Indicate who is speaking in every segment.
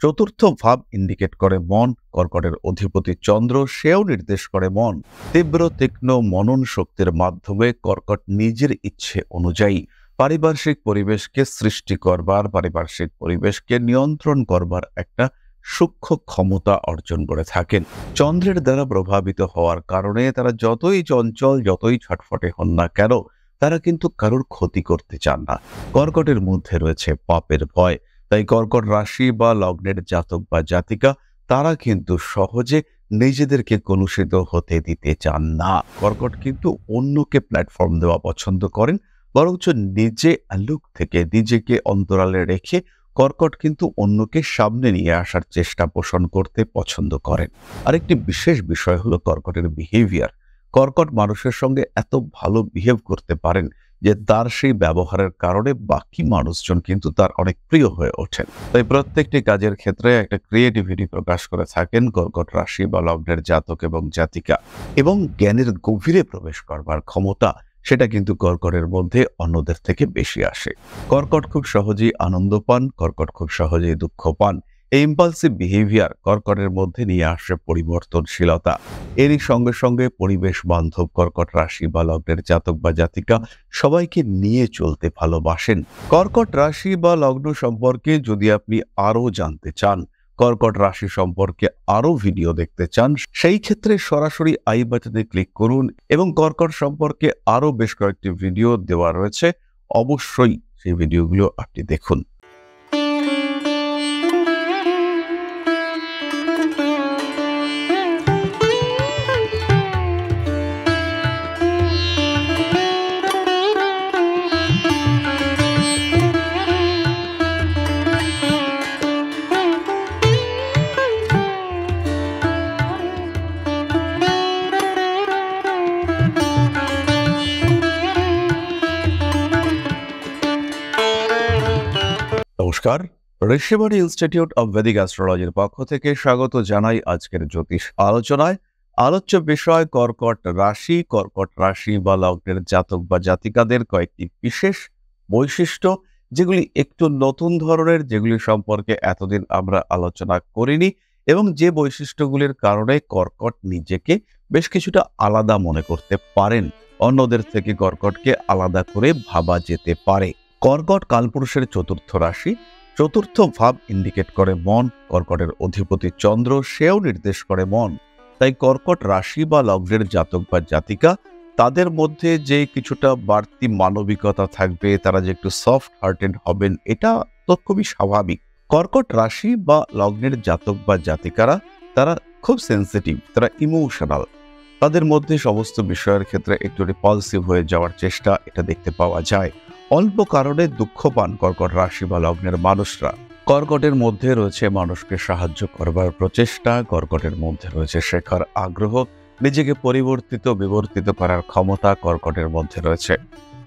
Speaker 1: চতুর্থ ভাব ইন্ডিকেট করে মন। কর্কটের অধিপতি চন্দ্র, সেও নির্দেশ করে মন। তীব্র তীক্ষ্ণ মনন শক্তির মাধ্যমে কর্কট নিজের ইচ্ছে অনুযায়ী পারিপার্শ্বিক পরিবেশকে সৃষ্টি করবার, পারিপার্শ্বিক পরিবেশকে নিয়ন্ত্রণ করবার একটা সূক্ষ্ম ক্ষমতা অর্জন করে থাকেন। চন্দ্রের দ্বারা প্রভাবিত হওয়ার কারণে তারা যতই চঞ্চল, যতই ছটফটে হন না কেন, তারা কিন্তু কারোর ক্ষতি করতে চান না। কর্কটের মধ্যে রয়েছে পাপের ভয়। তাই কর্কট রাশি বা লগ্নের জাতক বা জাতিকা তারা কিন্তু সহজে নিজেদেরকে কলুষিত হতে দিতে চান না। কর্কট কিন্তু অন্যকে প্ল্যাটফর্ম দেওয়া পছন্দ করেন, বরঞ্চ নিজে আলোক থেকে নিজেকে অন্তরালে রেখে কর্কট কিন্তু অন্যকে সামনে নিয়ে আসার চেষ্টা পোষণ করতে পছন্দ করেন। আরেকটি বিশেষ বিষয় হলো কর্কটের বিহেভিয়ার। কর্কট মানুষের সঙ্গে এত ভালো বিহেভ করতে পারেন যে তার সেই ব্যবহারের কারণে বাকি মানুষজন কিন্তু তার অনেক প্রিয় হয়ে ওঠেন। তাই প্রত্যেকটি কাজের ক্ষেত্রে একটা ক্রিয়েটিভিটি প্রকাশ করে থাকেন কর্কট রাশি বা লগ্নের জাতক এবং জাতিকা। এবং জ্ঞানের গভীরে প্রবেশ করবার ক্ষমতা, সেটা কিন্তু কর্কটের মধ্যে অন্যদের থেকে বেশি আসে। কর্কট খুব সহজেই আনন্দ পান, কর্কট খুব সহজেই দুঃখ পান। এই ইম্পালসিভ বিহেভিয়ার কর্কটের মধ্যে নিয়ে আসে পরিবর্তনশীলতা। এরই সঙ্গে সঙ্গে পরিবেশ বান্ধব কর্কট রাশি বা লগ্নের জাতক বা জাতিকা সবাইকে নিয়ে চলতে ভালোবাসেন। কর্কট রাশি বা লগ্ন সম্পর্কে যদি আপনি আরও জানতে চান, কর্কট রাশি সম্পর্কে আরও ভিডিও দেখতে চান, সেই ক্ষেত্রে সরাসরি আই বাটনে ক্লিক করুন এবং কর্কট সম্পর্কে আরও বেশ কয়েকটি ভিডিও দেওয়া রয়েছে। অবশ্যই সেই ভিডিওগুলো আপনি দেখুন। নমস্কার, ঋষিবাণী ইনস্টিটিউট অব ভেদিক অ্যাস্ট্রোলজির পক্ষ থেকে স্বাগত জানাই আজকের জ্যোতিষ আলোচনায়। আলোচ্য বিষয় কর্কট রাশি বা লগ্নের জাতক বা জাতিকাদের কয়েকটি বিশেষ বৈশিষ্ট্য, যেগুলি একটু নতুন ধরনের, যেগুলি সম্পর্কে এতদিন আমরা আলোচনা করিনি, এবং যে বৈশিষ্ট্যগুলির কারণে কর্কট নিজেকে বেশ কিছুটা আলাদা মনে করতে পারেন। অন্যদের থেকে কর্কটকে আলাদা করে ভাবা যেতে পারে। কর্কট কালপুরুষের চতুর্থ রাশি। চতুর্থ ভাব ইন্ডিকেট করে মন। কর্কটের অধিপতি চন্দ্র, সেও নির্দেশ করে মন। তাই কর্কট রাশি বা লগ্নের জাতক বা জাতিকা তাদের মধ্যে যে কিছুটা বাড়তি মানবিকতা থাকবে, তারা যে একটু সফট হার্টেড হবেন, এটা তো খুবই স্বাভাবিক। কর্কট রাশি বা লগ্নের জাতক বা জাতিকারা তারা খুব সেন্সিটিভ, তারা ইমোশনাল। তাদের মধ্যে সমস্ত বিষয়ের ক্ষেত্রে একটু রিপালসিভ হয়ে যাওয়ার চেষ্টা এটা দেখতে পাওয়া যায়। অল্প কারণে দুঃখ পান কর্কট রাশি বা লগ্নের মানুষরা। কর্কটের মধ্যে রয়েছে মানুষকে সাহায্য করবার প্রচেষ্টা, কর্কটের মধ্যে রয়েছে শেখার আগ্রহ, নিজেকে বিবর্তিত করার ক্ষমতা কর্কটের মধ্যে রয়েছে।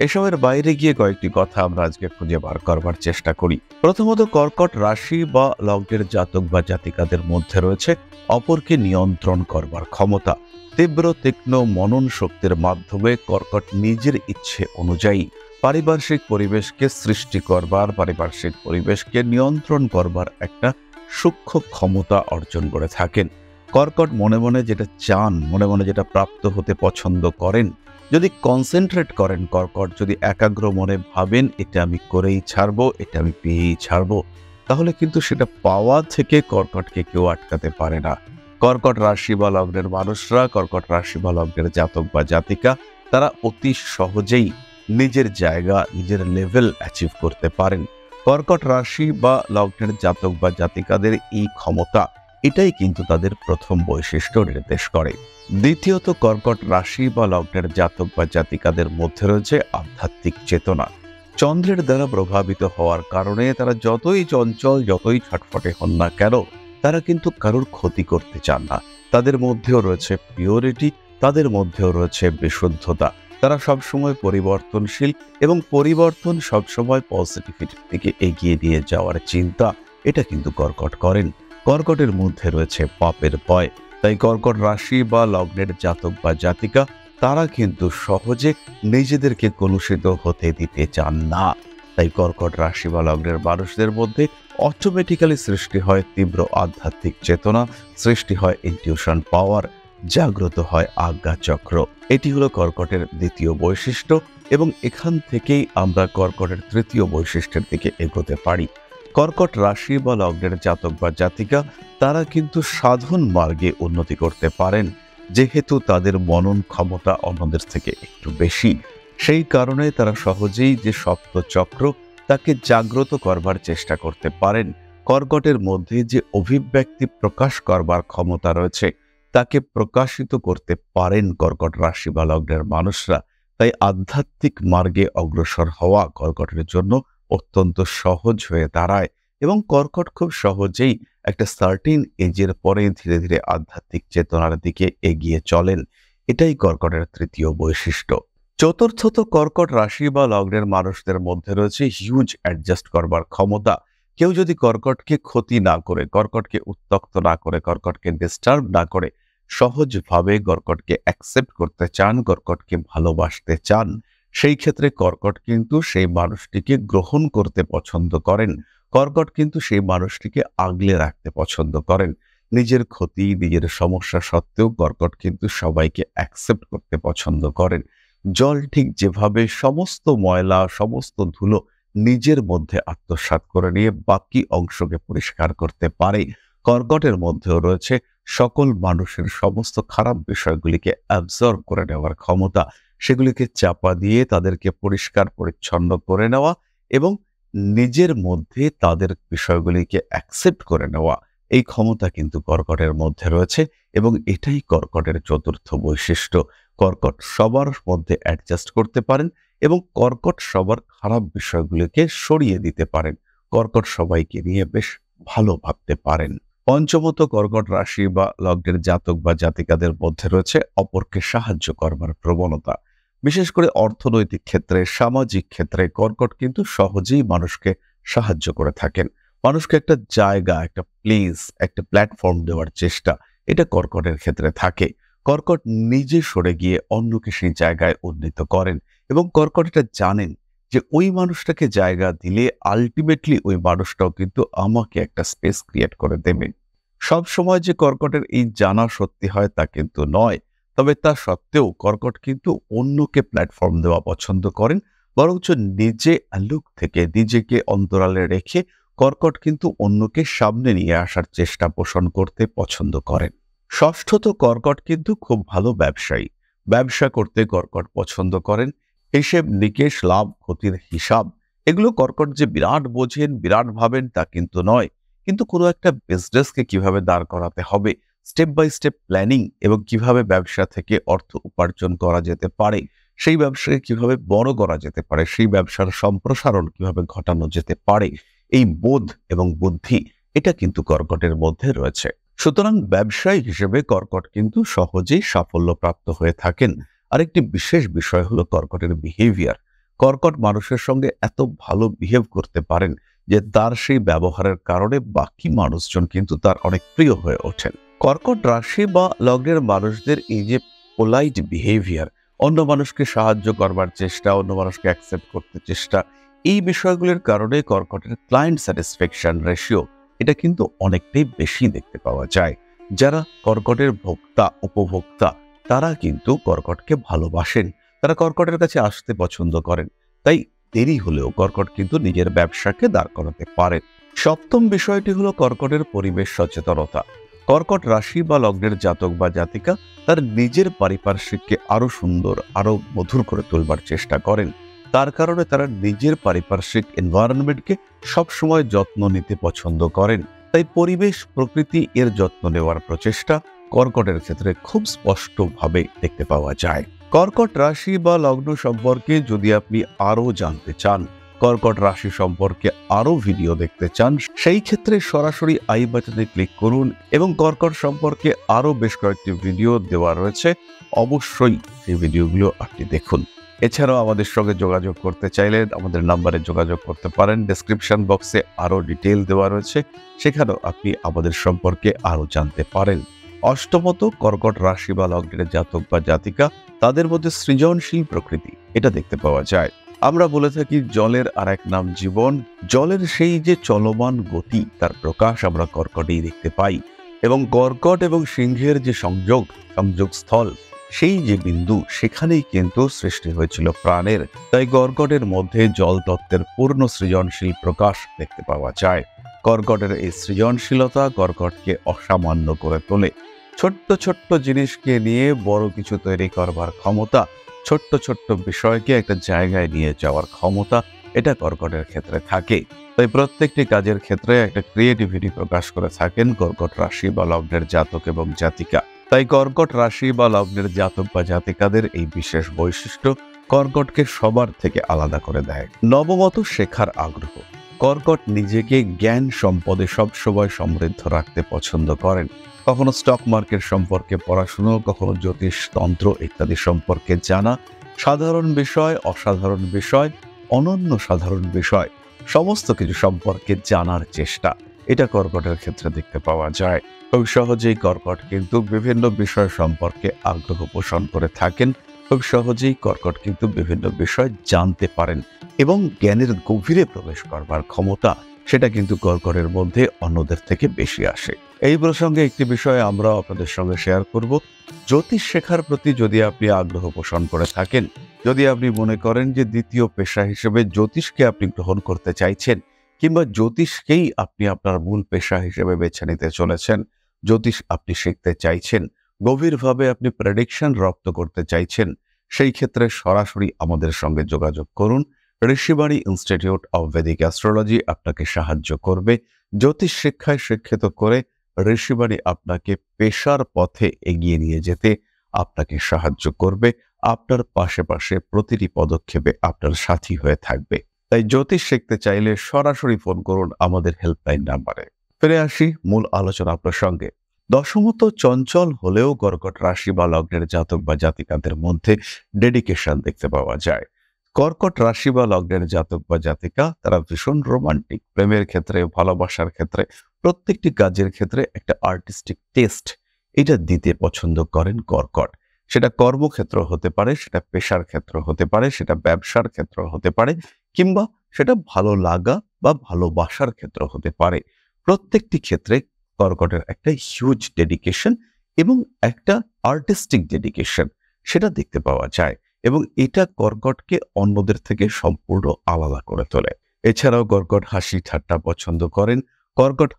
Speaker 1: এসবের বাইরে গিয়ে কয়েকটি কথা আমরা আজকে খুঁজে বার করবার চেষ্টা করি। প্রথমত, কর্কট রাশি বা লগ্নের জাতক বা জাতিকাদের মধ্যে রয়েছে অপরকে নিয়ন্ত্রণ করবার ক্ষমতা। তীব্র তীক্ষ্ণ মনন শক্তির মাধ্যমে কর্কট নিজের ইচ্ছে অনুযায়ী পারিপার্শ্বিক পরিবেশকে সৃষ্টি করবার, পারিপার্শ্বিক পরিবেশকে নিয়ন্ত্রণ করবার একটা সূক্ষ্ম ক্ষমতা অর্জন করে থাকেন। কর্কট মনে মনে যেটা চান, মনে মনে যেটা প্রাপ্ত হতে পছন্দ করেন, যদি কনসেন্ট্রেট করেন, কর্কট যদি একাগ্র মনে ভাবেন এটা আমি করেই ছাড়বো, এটা আমি পেয়েই ছাড়বো, তাহলে কিন্তু সেটা পাওয়া থেকে কর্কটকে কেউ আটকাতে পারে না। কর্কট রাশি বা লগ্নের মানুষরা, কর্কট রাশি বা লগ্নের জাতক বা জাতিকা তারা অতি সহজেই নিজের জায়গা, নিজের লেভেল অ্যাচিভ করতে পারেন। কর্কট রাশি বা লগ্নের জাতক বা জাতিকাদের এই ক্ষমতা, এটাই কিন্তু তাদের প্রথম বৈশিষ্ট্য নির্দেশ করে। দ্বিতীয়ত, কর্কট রাশি বা লগ্নের জাতক বা জাতিকাদের মধ্যে রয়েছে আধ্যাত্মিক চেতনা। চন্দ্রের দ্বারা প্রভাবিত হওয়ার কারণে তারা যতই চঞ্চল, যতই ছটফটে হন না কেন, তারা কিন্তু কারোর ক্ষতি করতে চান না। তাদের মধ্যেও রয়েছে পিওরিটি, তাদের মধ্যেও রয়েছে বিশুদ্ধতা। তারা সবসময় পরিবর্তনশীল এবং পরিবর্তন সবসময় পজিটিভিটির দিকে এগিয়ে নিয়ে যাওয়ার চিন্তা, এটা কিন্তু কর্কট করেন। কর্কটের মধ্যে রয়েছে পাপের ভয়। তাই কর্কট রাশি বা লগ্নের জাতক বা জাতিকা তারা কিন্তু সহজে নিজেদেরকে কলুষিত হতে দিতে চান না। তাই কর্কট রাশি বা লগ্নের মানুষদের মধ্যে অটোমেটিক্যালি সৃষ্টি হয় তীব্র আধ্যাত্মিক চেতনা, সৃষ্টি হয় ইনটিউশন পাওয়ার, জাগ্রত হয় আজ্ঞা চক্র। এটি হলো কর্কটের দ্বিতীয় বৈশিষ্ট্য এবং এখান থেকেই আমরা কর্কটের তৃতীয় বৈশিষ্ট্যের দিকে এগোতে পারি। কর্কট রাশি বা লগ্নের জাতক বা জাতিকা তারা কিন্তু সাধন মার্গে উন্নতি করতে পারেন, যেহেতু তাদের মনন ক্ষমতা অন্যদের থেকে একটু বেশি। সেই কারণে তারা সহজেই যে সপ্ত চক্র তাকে জাগ্রত করবার চেষ্টা করতে পারেন। কর্কটের মধ্যে যে অভিব্যক্তি প্রকাশ করবার ক্ষমতা রয়েছে তাকে প্রকাশিত করতে পারেন কর্কট রাশি বা লগ্নের মানুষরা। তাই আধ্যাত্মিক মার্গে অগ্রসর হওয়া কর্কটের জন্য অত্যন্ত সহজ হয়ে দাঁড়ায় এবং কর্কট খুব সহজেই একটা সার্টিন এজের পরে ধীরে ধীরে আধ্যাত্মিক চেতনার দিকে এগিয়ে চলেন। এটাই কর্কটের তৃতীয় বৈশিষ্ট্য। চতুর্থত, কর্কট রাশি বা লগ্নের মানুষদের মধ্যে রয়েছে হিউজ অ্যাডজাস্ট করবার ক্ষমতা। কেউ যদি কর্কটকে ক্ষতি না করে, কর্কটকে উত্ত্যক্ত না করে, কর্কটকে ডিস্টার্ব না করে সহজভাবে কর্কটকে অ্যাকসেপ্ট করতে চান, কর্কটকে ভালোবাসতে চান, সেই ক্ষেত্রে কর্কট কিন্তু সেই মানুষটিকে গ্রহণ করতে পছন্দ করেন। কর্কট কিন্তু সেই মানুষটিকে আগলে রাখতে পছন্দ করেন। নিজের ক্ষতি, নিজের সমস্যা সত্ত্বেও কর্কট কিন্তু সবাইকে অ্যাকসেপ্ট করতে পছন্দ করেন। জল ঠিক যেভাবে সমস্ত ময়লা, সমস্ত ধুলো নিজের মধ্যে আত্মসাৎ করে নিয়ে বাকি অংশকে পরিষ্কার করতে পারে, কর্কটের মধ্যেও রয়েছে সকল মানুষের সমস্ত খারাপ বিষয়গুলিকে অ্যাবজর্ব করে নেওয়ার ক্ষমতা, সেগুলিকে চাপা দিয়ে তাদেরকে পরিষ্কার পরিচ্ছন্ন করে নেওয়া এবং নিজের মধ্যে তাদের বিষয়গুলিকে অ্যাকসেপ্ট করে নেওয়া, এই ক্ষমতা কিন্তু কর্কটের মধ্যে রয়েছে এবং এটাই কর্কটের চতুর্থ বৈশিষ্ট্য। কর্কট সবার মধ্যে অ্যাডজাস্ট করতে পারেন এবং কর্কট সবার খারাপ বিষয়গুলিকে সরিয়ে দিতে পারেন। কর্কট সবাইকে নিয়ে বেশ ভালো ভাবতে পারেন। পঞ্চমত, কর্কট রাশি বা লগ্নের জাতক বা জাতিকাদের মধ্যে রয়েছে অপরকে সাহায্য করবার প্রবণতা। বিশেষ করে অর্থনৈতিক ক্ষেত্রে, সামাজিক ক্ষেত্রে কর্কট কিন্তু সহজেই মানুষকে সাহায্য করে থাকেন। মানুষকে একটা জায়গা, একটা প্লেস, একটা প্ল্যাটফর্ম দেওয়ার চেষ্টা, এটা কর্কটের ক্ষেত্রে থাকে। কর্কট নিজে সরে গিয়ে অন্যকে সেই জায়গায় উন্নীত করেন এবং কর্কট এটা জানেন যে ওই মানুষটাকে জায়গা দিলে আলটিমেটলি ওই মানুষটাও কিন্তু আমাকে একটা স্পেস ক্রিয়েট করে দেবে। সব সময় যে কর্কটের এই জানা সত্যি হয় তা কিন্তু নয়, তবে তা সত্ত্বেও কর্কট কিন্তু অন্যকে প্ল্যাটফর্ম দেওয়া পছন্দ করেন, বরঞ্চ নিজে আলোক থেকে নিজেকে অন্তরালে রেখে কর্কট কিন্তু অন্যকে সামনে নিয়ে আসার চেষ্টা পোষণ করতে পছন্দ করেন। ষষ্ঠত, কর্কট কিন্তু খুব ভালো ব্যবসায়ী। ব্যবসা করতে কর্কট পছন্দ করেন। হিসেব নিকেশ, লাভ ক্ষতির হিসাব, এগুলো কর্কট যে বিরাট বোঝেন, বিরাট ভাবেন তা কিন্তু নয়। কিন্তু কোনো একটা বিজনেসকে কিভাবে দাঁড় করাতে হবে, স্টেপ বাই স্টেপ প্ল্যানিং এবং কিভাবে ব্যবসা থেকে অর্থ উপার্জন করা যেতে পারে, সেই ব্যবসাকে কিভাবে বড় করা যেতে পারে, সেই ব্যবসার সম্প্রসারণ কিভাবে ঘটানো যেতে পারে, এই বোধ এবং বুদ্ধি এটা কিন্তু কর্কটের মধ্যে রয়েছে। সুতরাং ব্যবসায়ী হিসেবে কর্কট কিন্তু সহজেই সাফল্যপ্রাপ্ত হয়ে থাকেন। আরেকটি বিশেষ বিষয় হলো কর্কটের বিহেভিয়ার। কর্কট মানুষের সঙ্গে এত ভালো বিহেভ করতে পারেন যে তার সেই ব্যবহারের কারণে বাকি মানুষজন কিন্তু তার অনেক প্রিয় হয়ে ওঠেন। কর্কট রাশি বা লগ্নের মানুষদের এই যে পোলাইট বিহেভিয়ার, অন্য মানুষকে সাহায্য করবার চেষ্টা, অন্য মানুষকে অ্যাকসেপ্ট করতে চেষ্টা, এই বিষয়গুলির কারণে কর্কটের ক্লায়েন্ট স্যাটিসফ্যাকশন রেশিও এটা কিন্তু অনেকটাই বেশি দেখতে পাওয়া যায়। যারা কর্কটের ভোক্তা, উপভোক্তা, তারা কিন্তু কর্কটকে ভালোবাসেন, তারা কর্কটের কাছে আসতে পছন্দ করেন। তাই দেরি হলেও কর্কট কিন্তু নিজের ব্যবসাকে দাঁড় করাতে পারেন। সপ্তম বিষয়টি হলো কর্কটের পরিবেশ সচেতনতা। কর্কট রাশি বা লগ্নের জাতক বা জাতিকা তার নিজের পারিপার্শ্বিককে আরো সুন্দর, আরো মধুর করে তোলবার চেষ্টা করেন। তার কারণে তারা নিজের পারিপার্শ্বিক এনভায়রনমেন্টকে সবসময় যত্ন নিতে পছন্দ করেন। তাই পরিবেশ, প্রকৃতি এর যত্ন নেওয়ার প্রচেষ্টা কর্কটের ক্ষেত্রে খুব স্পষ্টভাবে দেখতে পাওয়া যায়। কর্কট রাশি বা লগ্ন সম্পর্কে যদি আপনি আরো জানতে চান, কর্কট রাশি সম্পর্কে আরো ভিডিও দেখতে চান, সেই ক্ষেত্রে সরাসরি আই বাটনে ক্লিক করুন এবং কর্কট সম্পর্কে আরো বেশ কয়েকটি ভিডিও দেওয়া রয়েছে, অবশ্যই সেই ভিডিওগুলো আপনি দেখুন। এছাড়াও আমাদের সঙ্গে যোগাযোগ করতে চাইলে আমাদের নাম্বারে যোগাযোগ করতে পারেন। ডেসক্রিপশন বক্সে আরো ডিটেইল দেওয়া রয়েছে, সেখানেও আপনি আমাদের সম্পর্কে আরো জানতে পারেন। অষ্টমত, কর্কট রাশি বা লগ্নের জাতক বা জাতিকা তাদের মধ্যে সৃজনশীল প্রকৃতি এটা দেখতে পাওয়া যায়। আমরা বলে থাকি জলের আর এক নাম জীবন। জলের সেই যে চলমান গতি তার প্রকাশ আমরা কর্কটেই দেখতে পাই এবং কর্কট এবং সিংহের যে সংযোগস্থল সেই যে বিন্দু সেখানেই কিন্তু সৃষ্টি হয়েছিল প্রাণের। তাই কর্কটের মধ্যে জল তত্ত্বের পূর্ণ সৃজনশীল প্রকাশ দেখতে পাওয়া যায়। কর্কটের এই সৃজনশীলতা কর্কটকে অসামান্য করে তোলে। ছোট্ট ছোট্ট জিনিসকে নিয়ে বড় কিছু তৈরি করবার ক্ষমতা, ছোট্ট ছোট্ট বিষয়কে একটা জায়গায় নিয়ে যাওয়ার ক্ষমতা এটা কর্কটের ক্ষেত্রে থাকে। তাই প্রত্যেকটি কাজের ক্ষেত্রে একটা ক্রিয়েটিভিটি প্রকাশ করে থাকেন কর্কট রাশি বা লগ্নের জাতক এবং জাতিকা। তাই কর্কট রাশি বা লগ্নের জাতক বা জাতিকাদের এই বিশেষ বৈশিষ্ট্য কর্কটকে সবার থেকে আলাদা করে দেয়। নবমত শেখার আগ্রহ। কর্কট নিজেকে জ্ঞান সম্পদে সবসময় সমৃদ্ধ রাখতে পছন্দ করেন। কখনো স্টক মার্কেট সম্পর্কে পড়াশুনো, কখনো জ্যোতিষ, তন্ত্র ইত্যাদি সম্পর্কে জানা, সাধারণ বিষয়, অসাধারণ বিষয়, অনন্য সাধারণ বিষয় সমস্ত কিছু সম্পর্কে জানার চেষ্টা এটা কর্কটের ক্ষেত্রে দেখতে পাওয়া যায়। খুব সহজেই কর্কট কিন্তু বিভিন্ন বিষয় সম্পর্কে আগ্রহ পোষণ করে থাকেন। খুব সহজেই কর্কট কিন্তু বিভিন্ন বিষয় জানতে পারেন এবং জ্ঞানের গভীরে প্রবেশ করবার ক্ষমতা সেটা কিন্তু কর্কটের মধ্যে অন্যদের থেকে বেশি আসে। এই প্রসঙ্গে একটি বিষয় আমরা আপনাদের সঙ্গে শেয়ার করব। জ্যোতিষ শেখার প্রতি যদি আপনি আগ্রহ পোষণ করে থাকেন, যদি আপনি মনে করেন যে দ্বিতীয় পেশা হিসেবে জ্যোতিষকে আপনি গ্রহণ করতে চাইছেন কিংবা জ্যোতিষকেই আপনি আপনার মূল পেশা হিসেবে বেছে নিতে চলেছেন, জ্যোতিষ আপনি শিখতে চাইছেন, গভীরভাবে আপনি প্রেডিকশন রপ্ত করতে চাইছেন, সেই ক্ষেত্রে সরাসরি আমাদের সঙ্গে যোগাযোগ করুন। Rishibani institute of Vedic astrology আপনাকে সাহায্য করবে জ্যোতিষ শিক্ষায় শিক্ষিত করে। ঋষিবাণী আপনাকে পেশার পথে এগিয়ে নিয়ে যেতে আপনাকে সাহায্য করবে, আপনার পাশে পাশে প্রতিটি পদক্ষেপে আপনার সাথী হয়ে থাকবে। তাই জ্যোতিষ শিখতে চাইলে সরাসরি ফোন করুন আমাদের হেল্পলাইন নাম্বারে। ফিরে আসি মূল আলোচনা প্রসঙ্গে। দশমত চঞ্চল হলেও কর্কট রাশি বা লগ্নের জাতক বা জাতিকাদের মধ্যে ডেডিকেশন দেখতে পাওয়া যায়। কর্কট রাশি বা লগ্নের জাতক বা জাতিকা তারা ভীষণ রোমান্টিক। প্রেমের ক্ষেত্রে, ভালোবাসার ক্ষেত্রে, প্রত্যেকটি কাজের ক্ষেত্রে একটা আর্টিস্টিক টেস্ট এটা দিতে পছন্দ করেন কর্কট। সেটা কর্মক্ষেত্র হতে পারে, সেটা পেশার ক্ষেত্র হতে পারে, সেটা ব্যবসার ক্ষেত্র হতে পারে, কিংবা সেটা ভালো লাগা বা ভালোবাসার ক্ষেত্র হতে পারে। প্রত্যেকটি ক্ষেত্রে কর্কটের একটা হিউজ ডেডিকেশন এবং একটা আর্টিস্টিক ডেডিকেশন সেটা দেখতে পাওয়া যায় এবং এটা কর্কটকে অন্যদের থেকে সম্পূর্ণ আলাদা করে তোলে। এছাড়াও কর্কট হাসি ঠাট্টা পছন্দ করেন, কর্কট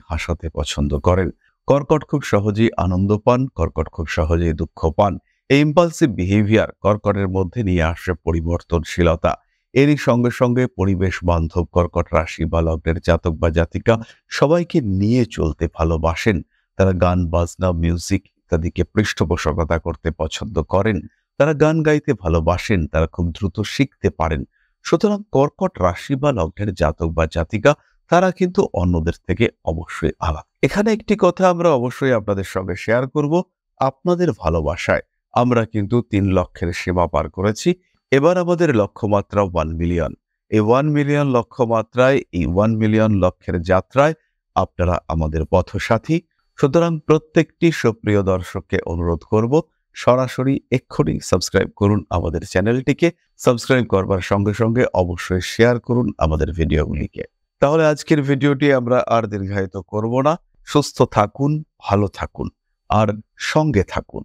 Speaker 1: হাসাতে পছন্দ করেন। কর্কট খুব সহজেই আনন্দ পান, কর্কট খুব সহজেই দুঃখ পান। এই ইম্পালসিভ বিহেভিয়ার কর্কটের মধ্যে নিয়ে আসে পরিবর্তনশীলতা। এরই সঙ্গে সঙ্গে পরিবেশ বান্ধব কর্কট রাশি বা লগ্নের জাতক বা জাতিকা সবাইকে নিয়ে চলতে ভালোবাসেন। তারা গান বাজনা, মিউজিক ইত্যাদিকে পৃষ্ঠপোষকতা করতে পছন্দ করেন। তারা গান গাইতে ভালোবাসেন, তারা খুব দ্রুত শিখতে পারেন। সুতরাং কর্কট রাশি বা লগ্নের জাতক বা জাতিকা তারা কিন্তু অন্যদের থেকে অবশ্যই আলাদা। এখানে একটি কথা আমরা অবশ্যই আপনাদের সঙ্গে শেয়ার করব। আপনাদের ভালোবাসায় আমরা কিন্তু ৩ লক্ষের সীমা পার করেছি। এবার আমাদের লক্ষ্যমাত্রা 1 মিলিয়ন। এই 1 মিলিয়ন লক্ষ্যমাত্রায়, এই 1 মিলিয়ন লক্ষ্যের যাত্রায় আপনারা আমাদের পথসাথী। সুতরাং প্রত্যেকটি সুপ্রিয় দর্শককে অনুরোধ করব সরাসরি এক্ষুনি সাবস্ক্রাইব করুন আমাদের চ্যানেলটিকে। সাবস্ক্রাইব করবার সঙ্গে সঙ্গে অবশ্যই শেয়ার করুন আমাদের ভিডিওগুলিকে। তাহলে আজকের ভিডিওটি আমরা আর দীর্ঘায়িত করব না। সুস্থ থাকুন, ভালো থাকুন আর সঙ্গে থাকুন।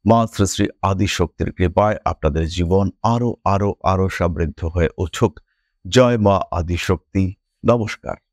Speaker 1: মা শ্রী শ্রী আদিশক্তির কৃপায় আপনাদের জীবন আরো আরো আরো সমৃদ্ধ হয়ে উঠুক। জয় মা আদিশক্তি। নমস্কার।